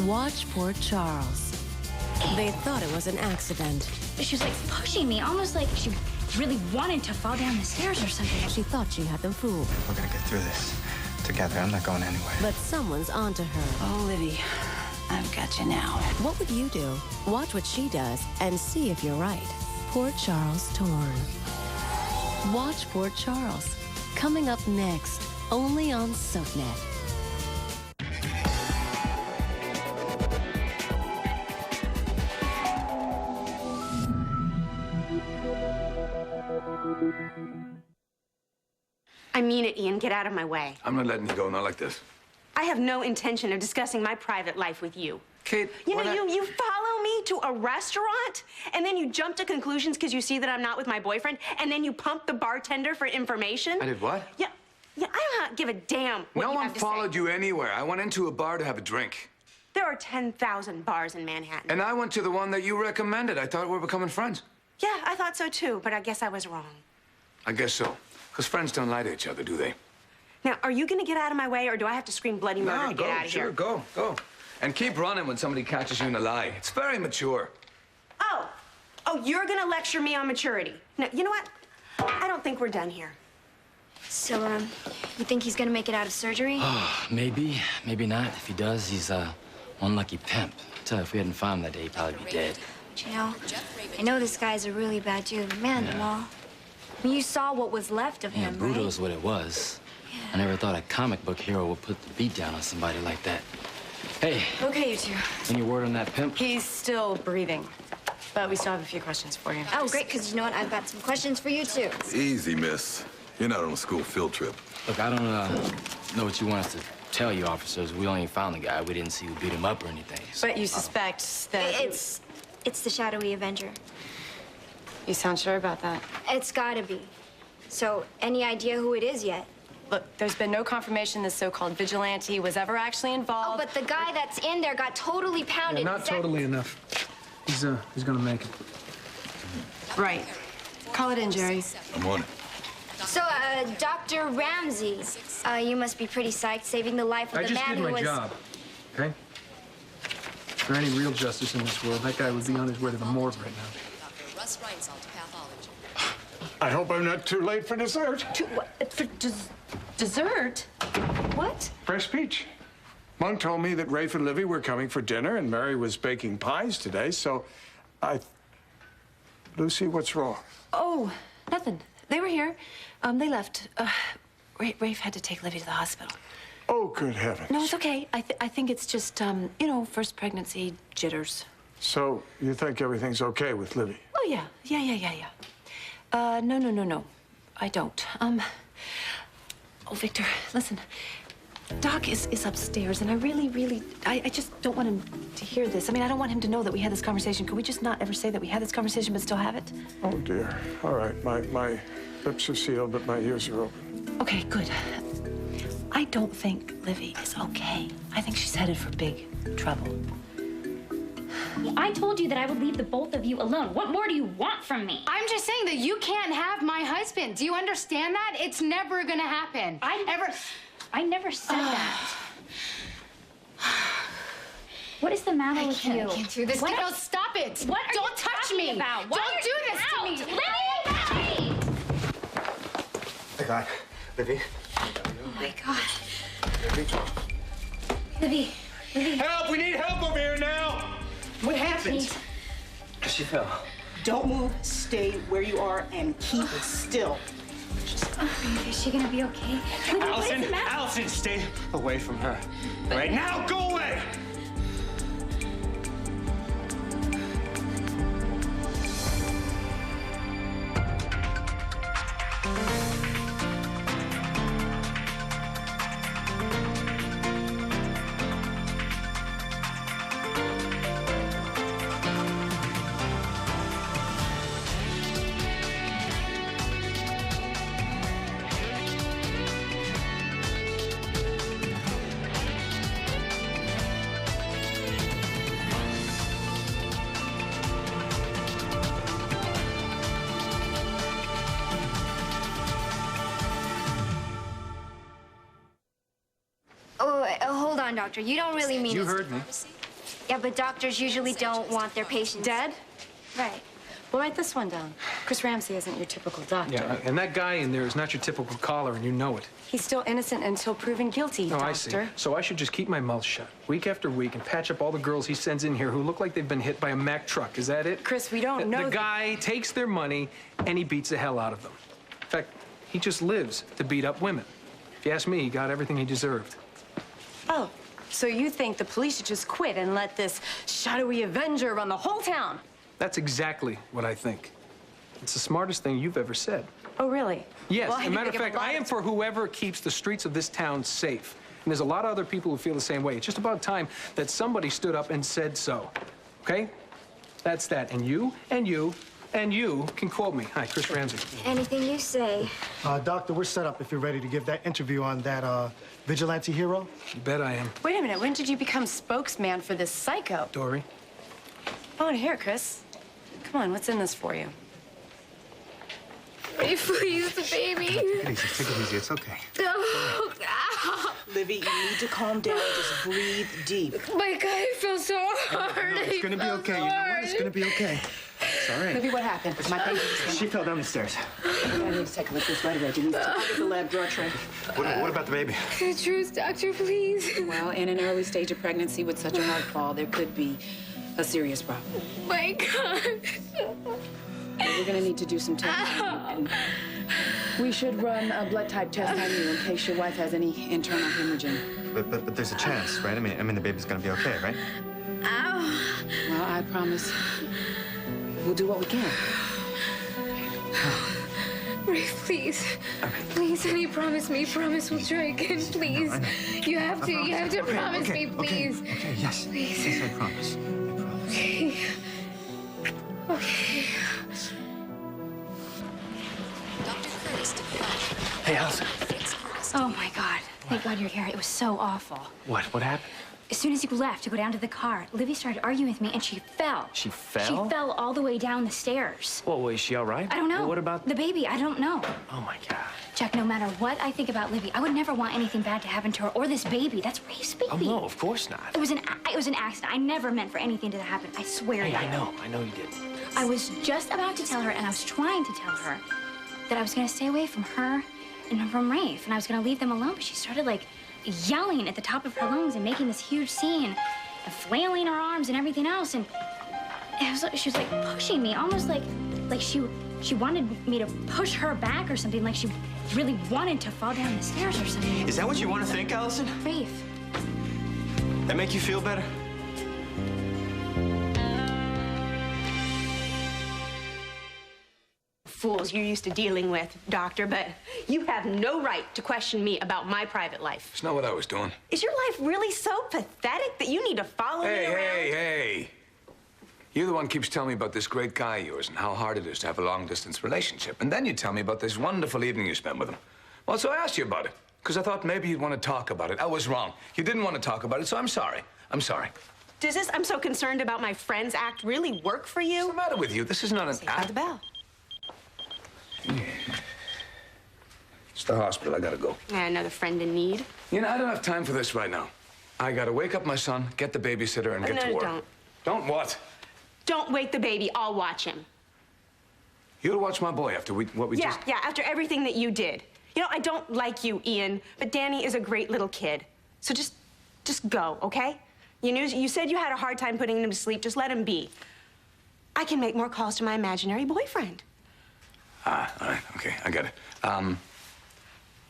Watch poor Charles. They thought it was an accident. She was like pushing me, almost like she really wanted to fall down the stairs or something. She thought she had them fooled. We're gonna get through this together. I'm not going anywhere. But someone's onto her. Oh, Livy, I've got you now. What would you do? Watch what she does and see if you're right. Poor Charles torn. Watch poor Charles. Coming up next, only on SoapNet. I mean it, Ian. Get out of my way. I'm not letting you go, not like this. I have no intention of discussing my private life with you. Kate, You follow me to a restaurant, and then you jump to conclusions because you see that I'm not with my boyfriend, and then you pump the bartender for information. I did what? Yeah, I do not give a damn what No you one have to followed say. you anywhere. I went into a bar to have a drink. There are 10,000 bars in Manhattan. And I went to the one that you recommended. I thought we were becoming friends. Yeah, I thought so too, but I guess I was wrong. I guess so. Because friends don't lie to each other, do they? Now, are you going to get out of my way, or do I have to scream bloody murder to go, get out of sure, here? go. And keep running when somebody catches you in a lie. It's very mature. Oh, you're going to lecture me on maturity. No, you know what? I don't think we're done here. So, you think he's gonna make it out of surgery? Maybe, maybe not. If he does, he's one lucky pimp. Tell you, if we hadn't found him that day, he'd probably be dead. But, you know, I know this guy's a really bad dude. Man, Yeah. Law. I mean, you saw what was left of Yeah, him, brutal right? is what it was. I never thought a comic book hero would put the beat down on somebody like that. Hey, Okay, you two. any word on that pimp? He's still breathing, but we still have a few questions for you. Oh, great, because you know what? I've got some questions for you, too. Easy, miss. You're not on a school field trip. Look, I don't know what you want us to tell you, officers. We only found the guy. We didn't see who beat him up or anything. So. But you suspect that... It's the shadowy Avenger. You sound sure about that? It's gotta be. So, any idea who it is yet? Look, there's been no confirmation this so-called vigilante was ever actually Oh, involved. but the guy that's in there got totally pounded. Not totally enough. He's gonna make it. Right. Call it in, Jerry. I'm on it. So, Dr. Ramsey, you must be pretty psyched saving the life of I the just man did who my was... job, okay? If there any real justice in this world, that guy would be on his way to the morgue right now. I hope I'm not too late for dessert. For dessert? What? Fresh peach. Monk told me that Rafe and Livy were coming for dinner, and Mary was baking pies today, so Lucy, what's wrong? Oh, nothing. They were here. They left. Rafe had to take Livy to the hospital. Oh, good heavens. No, it's okay. I think it's just, you know, first pregnancy jitters. So, you think everything's okay with Livy? Oh, yeah. No. I don't. Oh, Victor, listen. Doc is upstairs, and I really, I just don't want him to hear this. I mean, I don't want him to know that we had this conversation. Could we just not ever say that we had this conversation but still have it? Oh, dear. All right, my lips are sealed, but my ears are open. Okay, good. I don't think Livy is okay. I think she's headed for big trouble. I told you that I would leave the both of you alone. What more do you want from me? I'm just saying that you can't have my husband. Do you understand that? It's never gonna happen. I never said that. What is the matter with you? I can't do this. What? No, stop it. What are Don't you touch talking me. about? Why Don't are do you this out? to me. Livy! I got Livy. Oh, my God. Livy. Help! We need help over here now! What happened? She fell. Don't move. Stay where you are and keep still. Is she gonna be okay? Livy, what is the matter? Allison, stay away from her. Right now, go away! Oh, hold on, Doctor. You don't really mean You it's- heard me. Yeah, but doctors usually don't want their patients Dead? Right. Well, write this one down. Chris Ramsey isn't your typical doctor. Yeah, and that guy in there is not your typical caller, and you know it. He's still innocent until proven guilty, Oh, doctor. I see. So I should just keep my mouth shut, week after week, and patch up all the girls he sends in here who look like they've been hit by a Mack truck. Is that it? Chris, we don't know. The guy takes their money, and he beats the hell out of them. In fact, he just lives to beat up women. If you ask me, he got everything he deserved. Oh, so you think the police should just quit and let this shadowy Avenger run the whole town? That's exactly what I think. It's the smartest thing you've ever said. Oh, really? Yes, Well, as a matter of fact, I am for whoever keeps the streets of this town safe. And there's a lot of other people who feel the same way. It's just about time that somebody stood up and said so. Okay? That's that. And you, and you, and you can quote me. Hi, Chris Ramsey. Anything you say. Doctor, we're set up if you're ready to give that interview on that vigilante hero. You bet I am. Wait a minute. When did you become spokesman for this psycho? Dory. I want to hear it, Chris. Come on, what's in this for you? Please, the baby. Take it easy. Take it easy. It's okay. Oh, ow. Livy, you need to calm down. Just breathe deep. My God, I feel so hard. No, it's gonna be okay. You know what? It's gonna be okay. It's all right. Libby, what happened? My baby. She fell down the stairs. I need to take a look at this right away. Denise, take the lab drawer tray. What about the baby? The truth, doctor, please. Well, in an early stage of pregnancy with such a hard fall, there could be a serious problem. My God. We're gonna need to do some testing. And we should run a blood type test on you in case your wife has any internal hemorrhaging. But there's a chance, right? I mean, the baby's gonna be okay, right? Ow. Well, I promise we'll do what we can. Ray, please. Please, honey, promise me. Promise we'll try again, please. You have to promise me, please. Okay, yes. Please. Yes, I promise. Okay. Okay. Hey, Allison. Oh, my God. Thank God you're here. It was so awful. What? What happened? As soon as you left to go down to the car, Livy started arguing with me, and she fell. She fell? She fell all the way down the stairs. Well, is she all right? I don't know. Well, what about the baby? I don't know. Oh, my God. Jack, no matter what I think about Livy, I would never want anything bad to happen to her or this baby. That's Ray's baby. Oh, no, of course not. It was an accident. I never meant for anything to happen. I swear to you. I know you did. I was just about to tell her, and I was trying to tell her that I was going to stay away from her and from Rafe, and I was going to leave them alone, but she started, like, yelling at the top of her lungs and making this huge scene and flailing her arms and everything else, and it was like, she was, like, pushing me, almost like she wanted me to push her back or something, like she really wanted to fall down the stairs or something. Is that what you want to think, Allison? Rafe. That make you feel better? Fools you're used to dealing with, Doctor, but you have no right to question me about my private life. It's not what I was doing. Is your life really so pathetic that you need to follow me around? Hey. You're the one who keeps telling me about this great guy of yours and how hard it is to have a long-distance relationship. And then you tell me about this wonderful evening you spent with him. Well, so I asked you about it, because I thought maybe you'd want to talk about it. I was wrong. You didn't want to talk about it, so I'm sorry. I'm sorry. Does this "I'm so concerned about my friends" act really work for you? What's the matter with you? This is not an Say hi to the bell. It's the hospital. I gotta go. Another friend in need. You know, I don't have time for this right now. I gotta wake up my son, get the babysitter, and get to work. Don't. Don't what? Don't wake the baby. I'll watch him. You'll watch my boy after what we just... Yeah, after everything that you did. You know, I don't like you, Ian, but Danny is a great little kid. So just go, okay? You said you had a hard time putting him to sleep. Just let him be. I can make more calls to my imaginary boyfriend. All right, okay, I get it.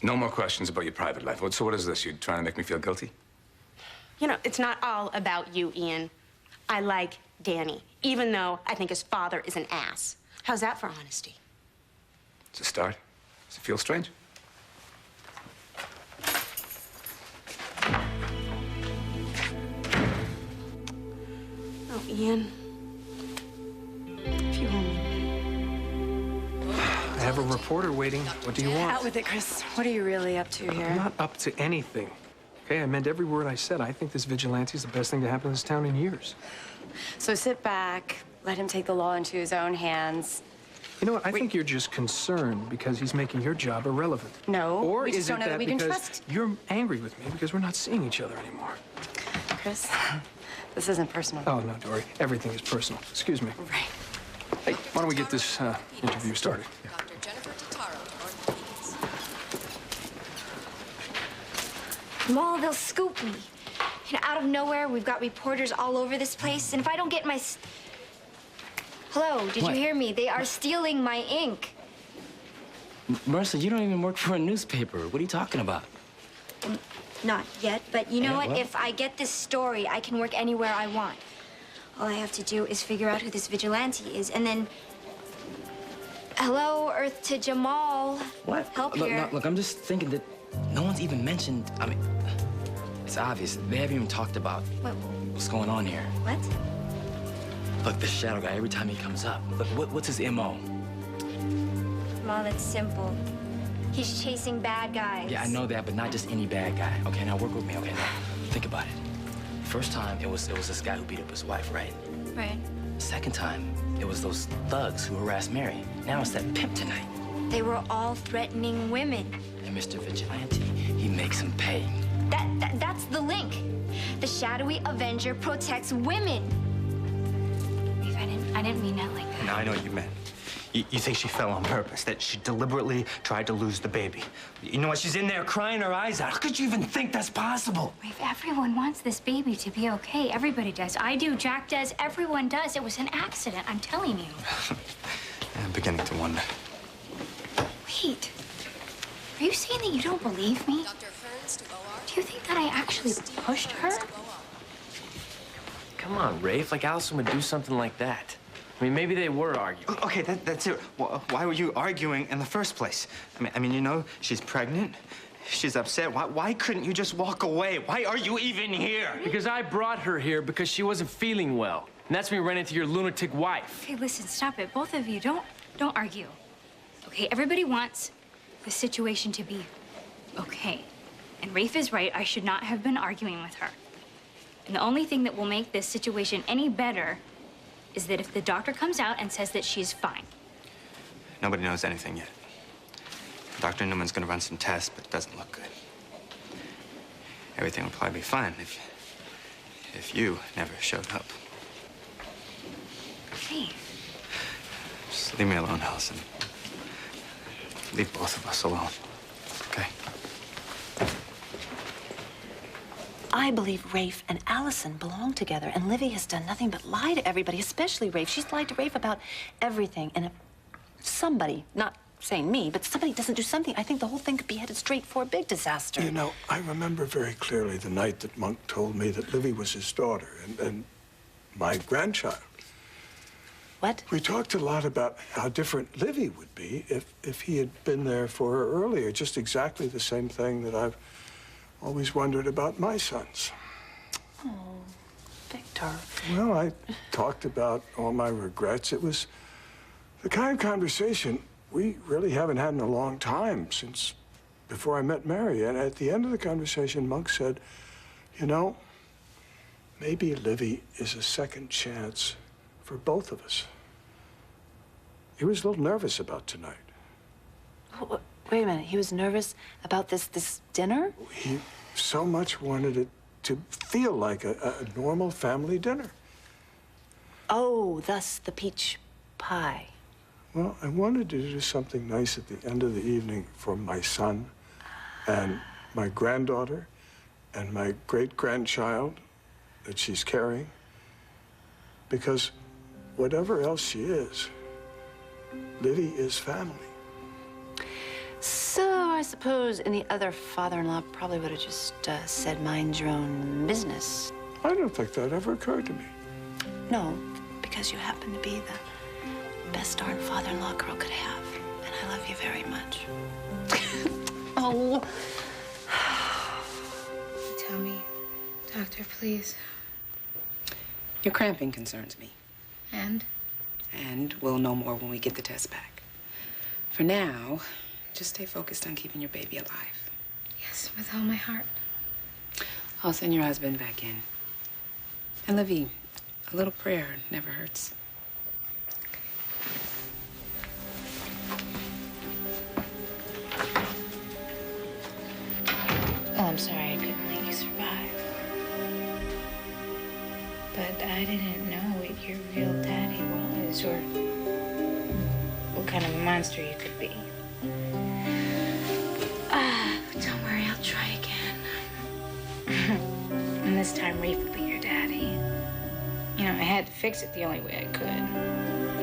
No more questions about your private life. So what is this? You're trying to make me feel guilty? You know, it's not all about you, Ian. I like Danny, even though I think his father is an ass. How's that for honesty? It's a start. Does it feel strange? Oh, Ian. If you only... I have a reporter waiting. What do you want? Out with it, Chris. What are you really up to here? I'm not up to anything. Okay, I meant every word I said. I think this vigilante is the best thing to happen in this town in years. So sit back, let him take the law into his own hands. You know what? I think you're just concerned because he's making your job irrelevant. No, Or we just is don't it know that we can because trust. you're angry with me because we're not seeing each other anymore? Chris. This isn't personal. Oh, no, Dory. Everything is personal. Excuse me. Right. Hey, why don't we get this interview started? Jamal, they'll scoop me. You know, out of nowhere, we've got reporters all over this place, and if I don't get my... Hello, did What? you hear me? They are stealing my ink. Marissa, you don't even work for a newspaper. What are you talking about? Not yet, but you know Yeah, what? well- If I get this story, I can work anywhere I want. All I have to do is figure out who this vigilante is, and then... Hello, Earth to Jamal. What? Help look, here. no, look, I'm just thinking that no one's even mentioned. I mean, it's obvious. They haven't even talked about what's going on here. What? Look, this shadow guy, every time he comes up, look, what's his MO? Jamal, it's simple. He's chasing bad guys. Yeah, I know that, but not just any bad guy. Okay, now work with me, okay? Now, think about it. First time, it was this guy who beat up his wife, right? Right. Second time, it was those thugs who harassed Mary. Now it's that pimp tonight. They were all threatening women. And Mr. Vigilante, he makes them pay. That's the link. The shadowy Avenger protects women. Wait, I didn't mean that like that. No, I know what you meant. You think she fell on purpose, that she deliberately tried to lose the baby. You know what? She's in there crying her eyes out. How could you even think that's possible? Wait, everyone wants this baby to be okay. Everybody does. I do. Jack does. Everyone does. It was an accident. I'm telling you. I'm beginning to wonder. Wait. Are you saying that you don't believe me? Do you think that I actually pushed her? Come on, Rafe. Like Allison would do something like that. I mean, maybe they were arguing. Okay, that's it. Why were you arguing in the first place? I mean, you know, she's pregnant. She's upset. Why couldn't you just walk away? Why are you even here? Because I brought her here because she wasn't feeling well. And that's when we ran into your lunatic wife. Okay, listen, stop it. Both of you, don't argue. Okay, everybody wants the situation to be okay. And Rafe is right. I should not have been arguing with her. And the only thing that will make this situation any better is that if the doctor comes out and says that she's fine. Nobody knows anything yet. Dr. Newman's gonna run some tests, but it doesn't look good. Everything will probably be fine if you never showed up. Hey. Just leave me alone, Allison. Leave both of us alone, okay? I believe Rafe and Allison belong together, and Livy has done nothing but lie to everybody, especially Rafe. She's lied to Rafe about everything, and if somebody, not saying me, but somebody doesn't do something, I think the whole thing could be headed straight for a big disaster. You know, I remember very clearly the night that Monk told me that Livy was his daughter and my grandchild. What? We talked a lot about how different Livy would be if he had been there for her earlier. Just exactly the same thing that I've always wondered about my sons. Oh, Victor. Well, I talked about all my regrets. It was the kind of conversation we really haven't had in a long time, since before I met Mary. And at the end of the conversation, Monk said, you know, maybe Livy is a second chance for both of us. He was a little nervous about tonight. Oh, wait a minute. He was nervous about this dinner? He so much wanted it to feel like a normal family dinner. Oh, thus the peach pie. Well, I wanted to do something nice at the end of the evening for my son and my granddaughter and my great-grandchild that she's carrying. Because whatever else she is, Livy is family. So I suppose any other father-in-law probably would have just said, mind your own business. I don't think that ever occurred to me. No, because you happen to be the best darn father-in-law a girl could have. And I love you very much. Oh. Tell me, doctor, please. Your cramping concerns me. And? And we'll know more when we get the test back. For now, just stay focused on keeping your baby alive. Yes, with all my heart. I'll send your husband back in. And Livy, a little prayer never hurts. Oh, I'm sorry I couldn't let you survive. that I didn't know what your real daddy was, or what kind of a monster you could be. Don't worry, I'll try again. And this time, Rafe will be your daddy. You know, I had to fix it the only way I could,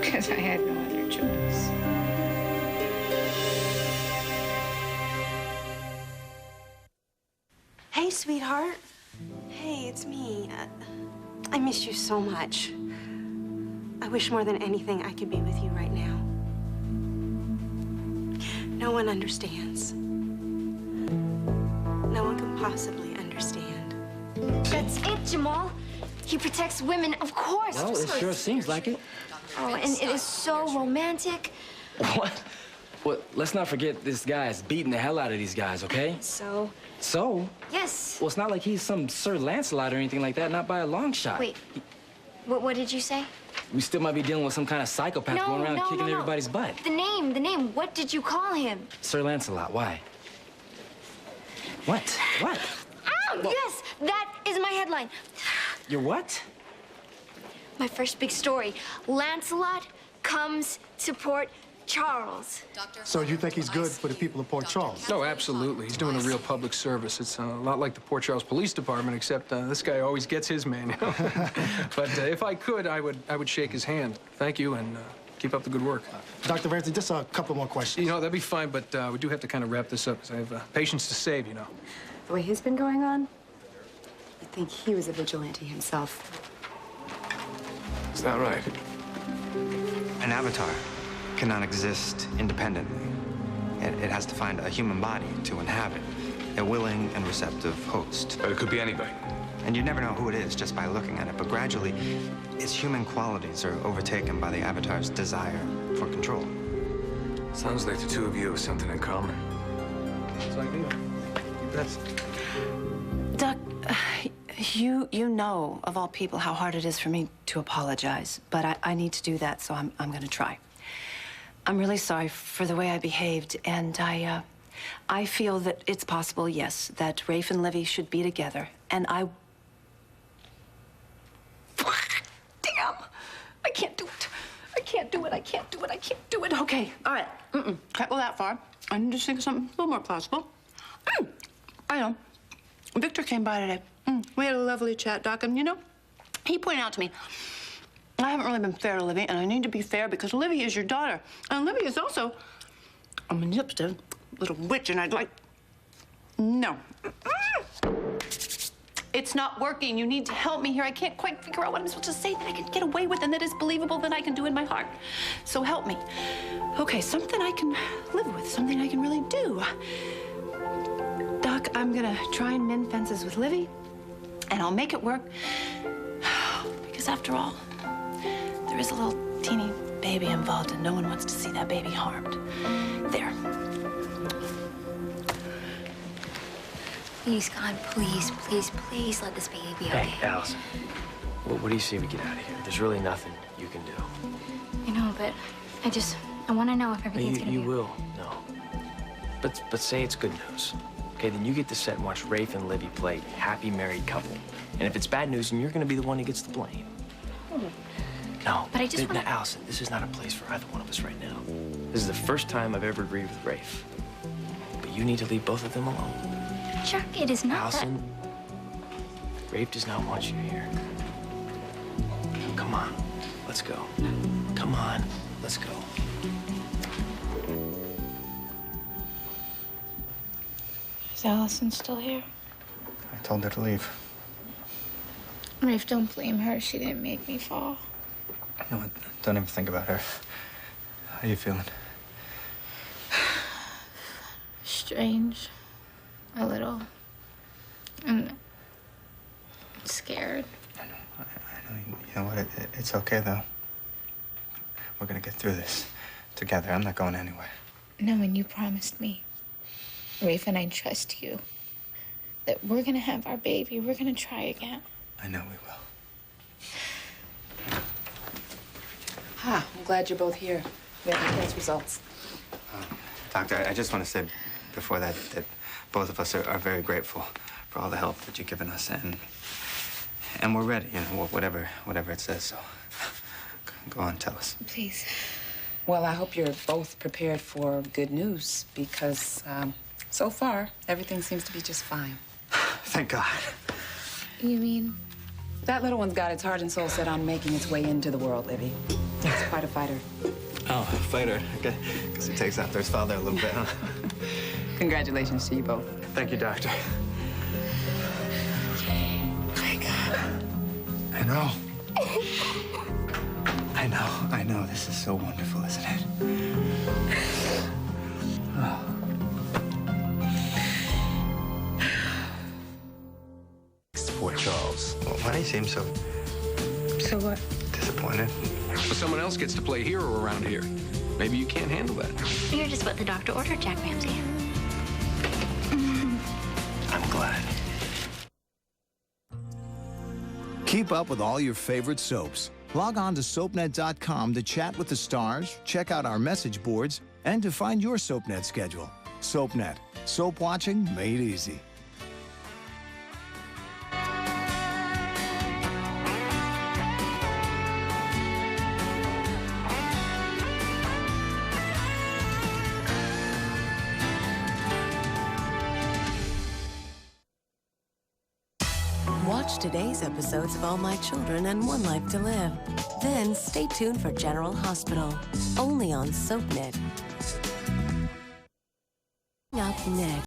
because I had no other choice. Hey, sweetheart. Hey, it's me. I miss you so much. I wish more than anything I could be with you right now. No one understands. No one can possibly understand. That's it, Jamal. He protects women, of course. Well, it sure seems like it. Oh, and it is so romantic. What? Well, let's not forget this guy's beating the hell out of these guys, okay? So? So? Yes. Well, it's not like he's some Sir Lancelot or anything like that, not by a long shot. Wait, what did you say? We still might be dealing with some kind of psychopath going around kicking everybody's butt. The name, what did you call him? Sir Lancelot, why? What? What? Oh, yes, that is my headline. Your what? My first big story. Lancelot comes to Port Charles. So you think he's good for the people of Port Charles? No, absolutely. He's doing a real public service. It's a lot like the Port Charles Police Department, except this guy always gets his man, you know? But if I could, I would shake his hand. Thank you, and keep up the good work. Dr. Ramsey, just a couple more questions. You know, that'd be fine, but we do have to kind of wrap this up, because I have patients to save, you know. The way he's been going on, I think he was a vigilante himself. Is that right? An avatar cannot exist independently. It has to find a human body to inhabit, a willing and receptive host. But it could be anybody. And you never know who it is just by looking at it, but gradually, its human qualities are overtaken by the avatar's desire for control. Sounds like the two of you have something in common. It's like me. That's... Doc, you know, of all people, how hard it is for me to apologize. But I need to do that, so I'm going to try. I'm really sorry for the way I behaved, and I feel that it's possible, yes, that Rafe and Livy should be together, and I... Damn! I can't do it. I can't do it. I can't do it. I can't do it. Okay, all right. Can't go that far. I need to think of something a little more plausible. I know. Victor came by today. We had a lovely chat, Doc, and you know, he pointed out to me, I haven't really been fair to Livy, and I need to be fair because Livy is your daughter. And Livy is also a manipulative little witch, and I'd like... No. It's not working. You need to help me here. I can't quite figure out what I'm supposed to say that I can get away with and that is believable that I can do in my heart. So help me. Okay, something I can live with, something I can really do. Doc, I'm gonna try and mend fences with Livy, and I'll make it work. Because after all, there is a little teeny baby involved, and no one wants to see that baby harmed. There. Please, God, please, please, please let this baby be okay. Hey, Allison. What do you say we get out of here? There's really nothing you can do. I know, but I want to know if everything's gonna be... You will know. But say it's good news. Okay, then you get to sit and watch Rafe and Livy play happy married couple. And if it's bad news, then you're gonna be the one who gets the blame. No, but I just now, Allison, this is not a place for either one of us right now. This is the first time I've ever agreed with Rafe. But you need to leave both of them alone. Chuck, it is not Allison, Rafe does not want you here. Come on, let's go. Come on, let's go. Is Allison still here? I told her to leave. Rafe, don't blame her. She didn't make me fall. You know what? Don't even think about her. How are you feeling? Strange. A little. I'm scared. I know. You know what? It's okay, though. We're gonna get through this together. I'm not going anywhere. No, and you promised me, Rafe and I trust you, that we're gonna have our baby. We're gonna try again. I know we will. Ah, I'm glad you're both here. We have the test results. Doctor, I just want to say before that both of us are very grateful for all the help that you've given us. And And we're ready, you know, whatever it says, so go on, tell us. Please. Well, I hope you're both prepared for good news because so far, everything seems to be just fine. Thank God. You mean? That little one's got its heart and soul set on making its way into the world, Livy. He's quite a fighter. Oh, fighter. Okay. Because he takes after his father a little bit, huh? Congratulations to you both. Thank you, doctor. My God. I know. I know. This is so wonderful, isn't it? Oh. Poor Charles. Well, why do you seem so So what? disappointed? But someone else gets to play hero around here. Maybe you can't handle that. You're just what the doctor ordered, Jack Ramsey. I'm glad. Keep up with all your favorite soaps. Log on to SoapNet.com to chat with the stars, check out our message boards, and to find your SoapNet schedule. SoapNet. Soap watching made easy. Watch today's episodes of All My Children and One Life to Live. Then stay tuned for General Hospital, only on SoapNet. Up next.